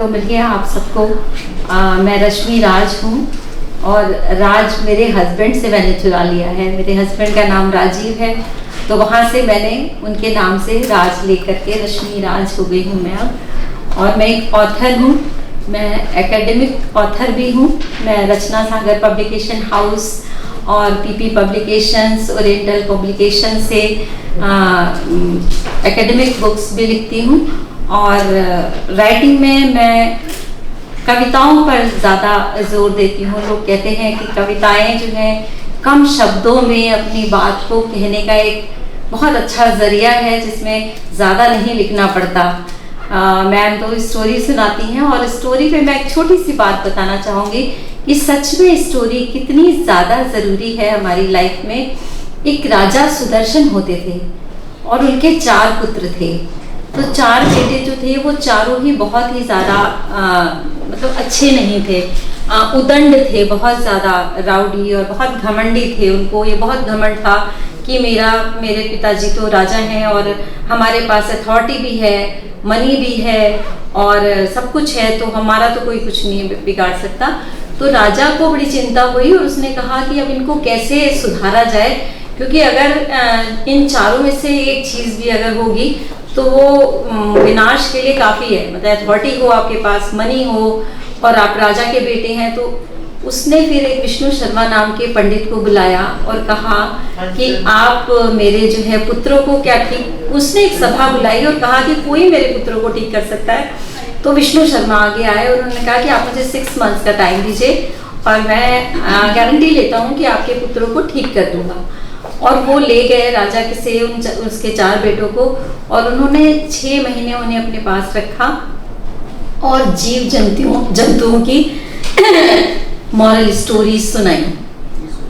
तो मिलिए आप सबको। मैं रश्मि राज हूँ और राज मेरे हस्बैंड से मैंने चुरा लिया है। मेरे हस्बैंड का नाम राजीव है, तो वहाँ से मैंने उनके नाम से राज लेकर के रश्मि राज हो गई हूँ मैं अब। और मैं एक ऑथर हूँ, मैं एकेडमिक ऑथर भी हूँ। मैं रचना सागर पब्लिकेशन हाउस और पीपी पब्लिकेशंस, ओरिएंटल पब्लिकेशन से एकेडमिक बुक्स भी लिखती हूँ। और राइटिंग में मैं कविताओं पर ज़्यादा जोर देती हूँ। लोग कहते हैं कि कविताएं जो हैं कम शब्दों में अपनी बात को कहने का एक बहुत अच्छा ज़रिया है, जिसमें ज़्यादा नहीं लिखना पड़ता। मैम तो स्टोरी सुनाती हैं और स्टोरी पे मैं एक छोटी सी बात बताना चाहूँगी कि सच में स्टोरी कितनी ज़्यादा ज़रूरी है हमारी लाइफ में। एक राजा सुदर्शन होते थे और उनके 4 पुत्र थे। तो 4 बेटे जो थे वो चारों ही बहुत ही ज़्यादा मतलब अच्छे नहीं थे, उदंड थे, बहुत ज़्यादा राउडी और बहुत घमंडी थे। उनको ये बहुत घमंड था कि मेरे पिताजी तो राजा हैं और हमारे पास अथॉरिटी भी है, मनी भी है और सब कुछ है, तो हमारा तो कोई कुछ नहीं बिगाड़ सकता। तो राजा को बड़ी चिंता हुई और उसने कहा कि अब इनको कैसे सुधारा जाए, क्योंकि अगर इन चारों में से एक चीज़ भी अगर होगी तो वो विनाश के लिए काफ़ी है। मतलब अथॉरिटी हो आपके पास, मनी हो और आप राजा के बेटे हैं। तो उसने फिर एक विष्णु शर्मा नाम के पंडित को बुलाया और कहा कि आप मेरे जो है पुत्रों को क्या ठीक, उसने एक सभा बुलाई और कहा कि कोई मेरे पुत्रों को ठीक कर सकता है। तो विष्णु शर्मा आगे आए और उन्होंने कहा कि आप मुझे 6 मंथ्स का टाइम दीजिए और मैं गारंटी लेता हूँ कि आपके पुत्रों को ठीक कर दूंगा। और वो ले गए राजा के से उसके 4 बेटों को और उन्होंने 6 महीने उन्हें अपने पास रखा और जीव जंतुओं की मॉरल स्टोरीज सुनाई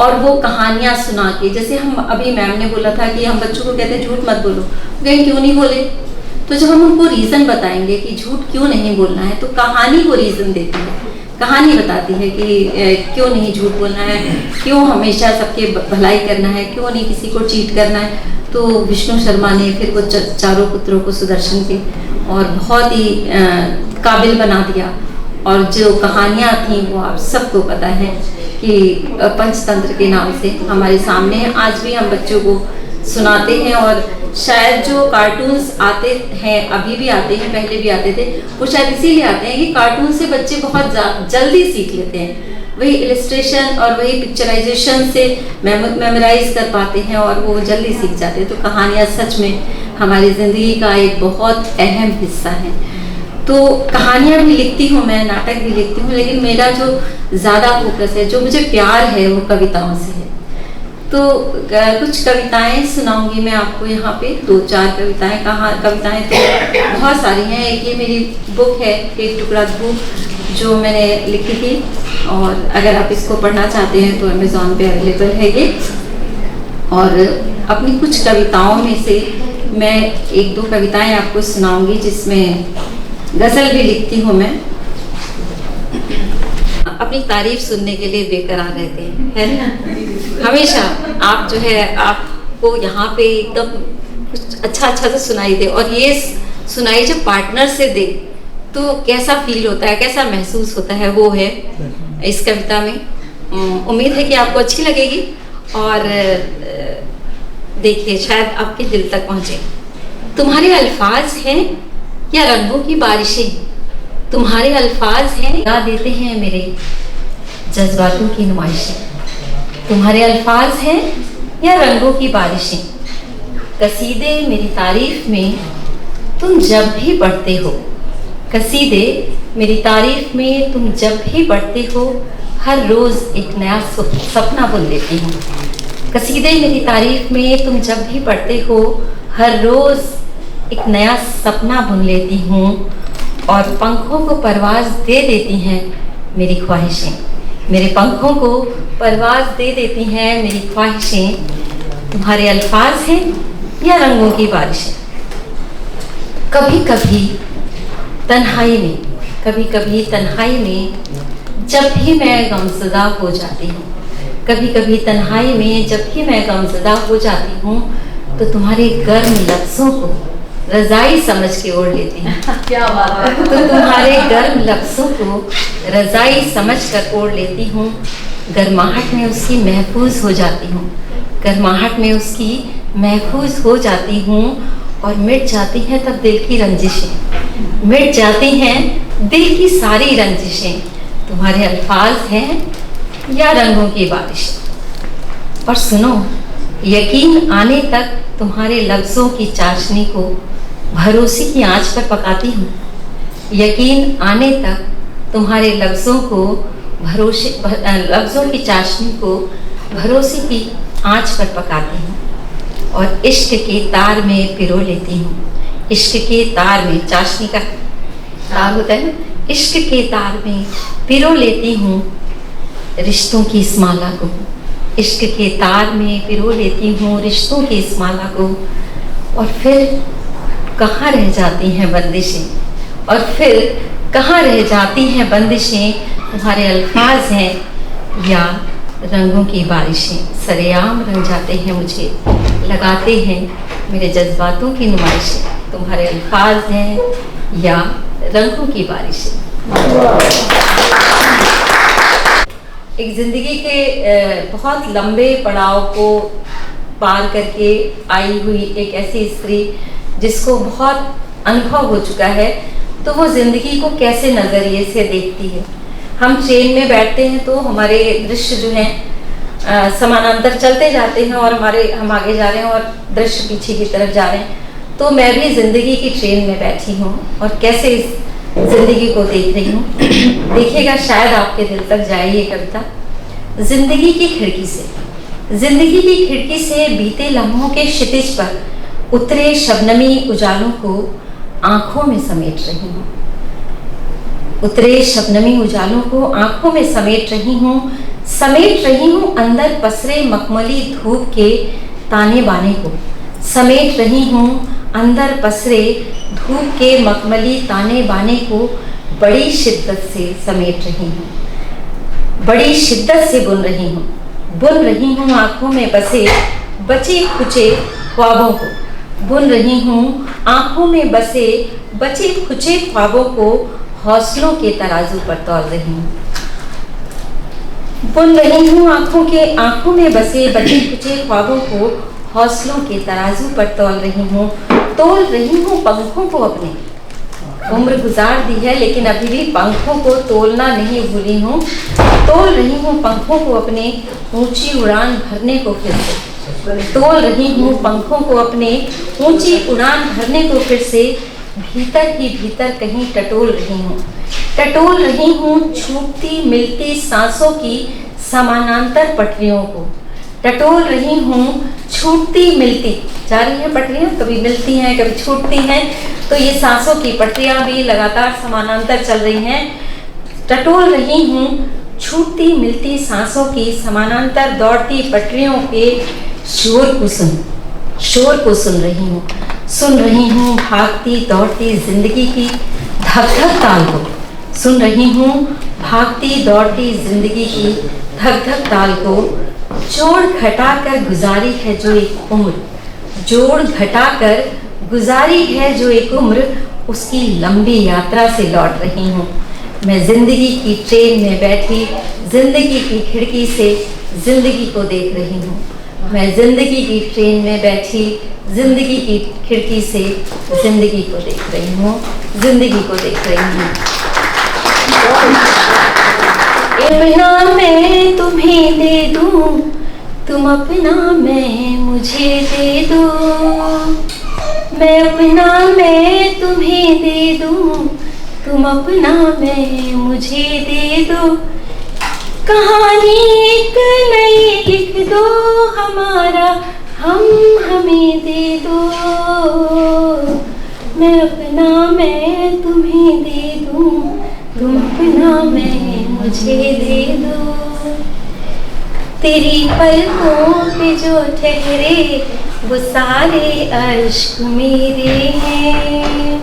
और वो कहानियाँ सुना के, जैसे हम अभी मैम ने बोला था कि हम बच्चों को कहते हैं झूठ मत बोलो, कहीं क्यों नहीं बोले। तो जब हम उनको रीज़न बताएंगे कि झूठ क्यों नहीं बोलना है, तो कहानी को रीज़न देती है, कहानी बताती है कि क्यों नहीं झूठ बोलना है, क्यों हमेशा सबके भलाई करना है, क्यों नहीं किसी को चीट करना है। तो विष्णु शर्मा ने फिर वो चारों पुत्रों को सुदर्शन के और बहुत ही काबिल बना दिया। और जो कहानियाँ थीं वो आप सबको पता है कि पंचतंत्र के नाम से हमारे सामने है, आज भी हम बच्चों को सुनाते हैं। और शायद जो कार्टून्स आते हैं, अभी भी आते हैं, पहले भी आते थे, वो शायद इसीलिए आते हैं कि कार्टून से बच्चे बहुत जल्दी सीख लेते हैं। वही इलस्ट्रेशन और वही पिक्चराइजेशन से मेमोराइज कर पाते हैं और वो जल्दी सीख जाते हैं। तो कहानियाँ सच में हमारी ज़िंदगी का एक बहुत अहम हिस्सा है। तो कहानियाँ भी लिखती हूँ मैं, नाटक भी लिखती हूँ, लेकिन मेरा जो ज़्यादा फोकस है, जो मुझे प्यार है, वो कविताओं से है। तो कुछ कविताएं सुनाऊंगी मैं आपको यहाँ पे, 2-4 कविताएं तो बहुत सारी हैं। एक ये मेरी बुक है, एक टुकड़ा धूप, जो मैंने लिखी थी और अगर आप इसको पढ़ना चाहते हैं तो अमेज़ॉन पे अवेलेबल है ये। और अपनी कुछ कविताओं में से मैं 1-2 कविताएं आपको सुनाऊंगी, जिसमें गज़ल भी लिखती हूँ मैं। अपनी तारीफ सुनने के लिए बेकरार रहते हैं, है ना। हमेशा आप जो है, आपको यहाँ पे एकदम कुछ अच्छा तो सुनाई दे, और ये सुनाई जब पार्टनर से दे तो कैसा फील होता है, कैसा महसूस होता है, वो है इस कविता में। उम्मीद है कि आपको अच्छी लगेगी और देखिए शायद आपके दिल तक पहुँचे। तुम्हारे अल्फाज हैं या रंगों की बारिशें, तुम्हारे अल्फाज हैं या देते हैं मेरे जज्बातों की नुमाइशें। तुम्हारे अल्फाज हैं या रंगों की बारिशें, कसीदे मेरी तारीफ में तुम जब भी पढ़ते हो। कसीदे मेरी तारीफ में तुम जब भी पढ़ते हो, हर रोज़ एक नया सपना बुन लेती हूँ। कसीदे मेरी तारीफ में तुम जब भी पढ़ते हो, हर रोज़ एक नया सपना बुन लेती हूँ और पंखों को परवाज़ दे देती हैं मेरी ख्वाहिशें। मेरे पंखों को परवाज़ दे देती हैं मेरी ख्वाहिशें। तुम्हारे अल्फाज हैं या रंगों की बारिशें। कभी कभी तन्हाई में जब भी मैं गमज़दा हो जाती हूँ, कभी कभी तन्हाई में जब भी मैं गमज़दा हो जाती हूँ, तो तुम्हारे गर्म लफ्ज़ों को रजाई समझ के ओढ़ लेती हूँ। क्या बात है। तो तुम्हारे गर्म लफ्ज़ों को रजाई समझ कर ओढ़ लेती हूँ। गर्माहट में उसकी महफूज हो जाती हूँ, गर्माहट में उसकी महफूज हो जाती हूँ। और मिट जाती हैं तब दिल की रंजिशें, मिट जाती हैं दिल की सारी रंजिशें। तुम्हारे अल्फाज हैं या रंगों की बारिश। और सुनो, यकीन आने तक तुम्हारे लफ्ज़ों की चाशनी को भरोसे की आंच पर पकाती हूँ। यकीन आने तक तुम्हारे लफ्ज़ों की चाशनी को भरोसे की आंच पर पकाती हूँ। और इश्क के तार में पिरो लेती हूँ। इश्क के तार में, चाशनी का तार होता है ना, इश्क के तार में पिरो लेती हूँ रिश्तों की इस माला को। इश्क के तार में पिरो लेती हूँ रिश्तों की इस माला को। और फिर कहाँ रह जाती हैं बंदिशें, और फिर कहाँ रह जाती हैं बंदिशें। तुम्हारे अल्फाज हैं या रंगों की बारिशें, सरेआम रंग जाते हैं मुझे, लगाते हैं मेरे जज्बातों की नुमाइशें। तुम्हारे अल्फाज हैं या रंगों की बारिशें। एक ज़िंदगी के बहुत लंबे पड़ाव को पार करके आई हुई एक ऐसी स्त्री जिसको बहुत अनुभव हो चुका है, तो वो ज़िंदगी को कैसे नज़रिए से देखती है। हम ट्रेन में बैठते हैं तो हमारे दृश्य जो हैं समानांतर चलते जाते हैं और हम आगे जा रहे हैं और दृश्य पीछे की तरफ जा रहे हैं। तो मैं भी ज़िंदगी की ट्रेन में बैठी हूँ और कैसे इस ज़िंदगी को देख रही हूँ। देखिएगा, शायद आपके दिल तक जाए ये कविता। ज़िंदगी की खिड़की से, ज़िंदगी की खिड़की से बीते लम्हों के क्षितिज पर उतरे शबनमी उजालों को आंखों में समेट रही हूँ। उतरे शबनमी उजालों को आंखों में समेट रही हूँ अंदर पसरे मखमली धूप के ताने बाने को। समेट रही हूँ अंदर पसरे धूप के मखमली ताने बाने को। बड़ी शिद्दत से समेट रही हूँ, बड़ी शिद्दत से बुन रही हूँ आंखों में बचे खुचे ख्वाबों को। बुन रही हूँ आंखों में बचे खुचे ख्वाबों को हौसलों के तराजू पर तौल रही हूँ। बुन रही हूँ आंखों में बचे खुचे ख्वाबों को हौसलों के तराजू पर तौल रही हूँ। तोल रही हूँ पंखों को अपने, उम्र गुजार दी है लेकिन अभी भी पंखों को तोलना नहीं भूली हूँ। तोल रही हूँ पंखों को अपने ऊंची उड़ान भरने को फिर से। तोल रही हूँ पंखों को अपने ऊंची उड़ान भरने को फिर से। भीतर ही भीतर कहीं टटोल रही हूँ छूटती मिलती सांसों की समानांतर पटरियों को। टटोल रही हूँ छूटती मिलती, जा रही हैं पटरियाँ, कभी मिलती हैं कभी छूटती हैं, तो ये सांसों की पटरियाँ भी लगातार समानांतर चल रही हैं। टटोल रही हूँ छूटती मिलती सांसों की समानांतर दौड़ती पटरियों के शोर को सुन रही हूँ भागती दौड़ती जिंदगी की धक धक ताल को। सुन रही हूँ भागती दौड़ती जिंदगी की धक धक ताल को। जोड़ घटा कर गुजारी है जो एक उम्र, जोड़ घटा कर गुजारी है जो एक उम्र, उसकी लंबी यात्रा से लौट रही हूँ। मैं जिंदगी की ट्रेन में बैठी जिंदगी की खिड़की से जिंदगी को देख रही हूँ। मैं जिंदगी की ट्रेन में बैठी जिंदगी की खिड़की से जिंदगी को देख रही हूँ, जिंदगी को देख रही हूँ। अपना मैं तुम्हें दे दूँ, तुम अपना मैं मुझे दे दो। मैं अपना मैं तुम्हें दे दूँ, तुम अपना मैं मुझे दे दो। कहानी एक नई लिख दो हमारा, हम हमें दे दो। मैं अपना मैं तुम्हें दे दूँ, तुम अपना मैं मुझे दे दो। तेरी पलकों पे जो ठहरे वो सारे अश्क मेरे हैं।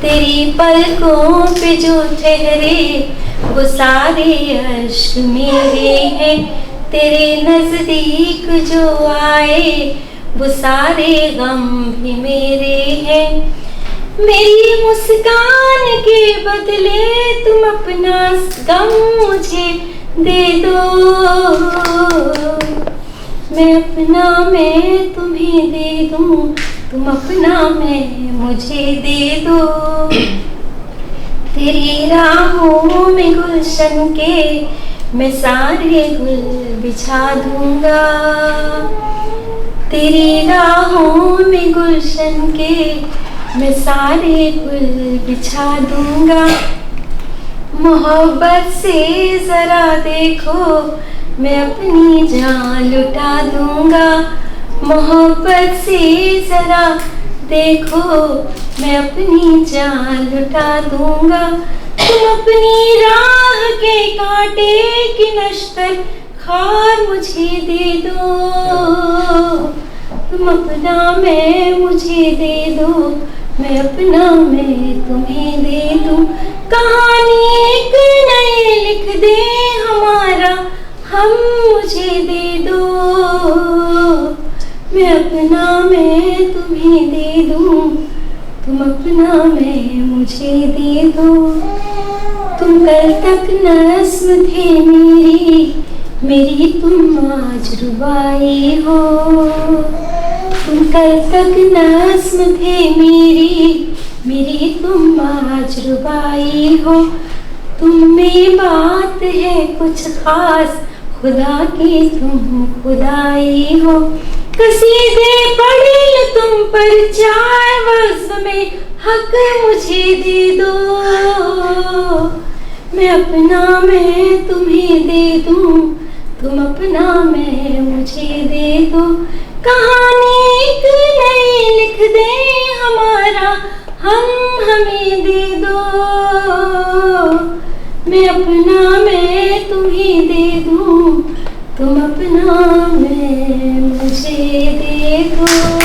तेरी पलकों पे जो ठहरे वो सारे अश्क मेरे हैं। तेरे नजदीक जो आए वो सारे गम भी मेरे हैं। मेरी मुस्कान के बदले तुम अपना गम मुझे दे दो, मैं अपना मैं तुम्हें दे दूं, तुम अपना मैं मुझे दे दो। तेरी राहों में गुलशन के मैं सारे गुल बिछा दूंगा, तेरी राहों में गुलशन के मैं सारे गुल बिछा दूंगा। मोहब्बत से जरा देखो मैं अपनी जान लुटा दूंगा, मोहब्बत से जरा देखो मैं अपनी जान लुटा दूंगा। तुम अपनी राह के कांटे की नश्तर खार मुझे दे दो, तुम अपना मैं मुझे दे दो, मैं अपना मैं तुम्हें दे दूं। कहानी एक नई लिख दे हमारा हम मुझे दे दो, मैं अपना मैं तुम्हें दे दूं, तुम अपना मैं मुझे दे दो। तुम कल तक नस्म थे मेरी तुम आज रुबाई हो, तुम कल तक नस्म थे मेरी तुम आज रुबाई हो। तुम में बात है कुछ खास, खुदा की तुम खुदाई हो। कसीदे पढ़े तुम पर चार वर्ष में हक मुझे दे दो, मैं अपना मैं तुम्हें दे दूं, तुम अपना मैं मुझे दे दो। कहानी एक नई लिख दे हमारा हम हमें दे दो, मैं अपना मैं तुम्हें दे दूं, तुम अपना मैं मुझे दे दो।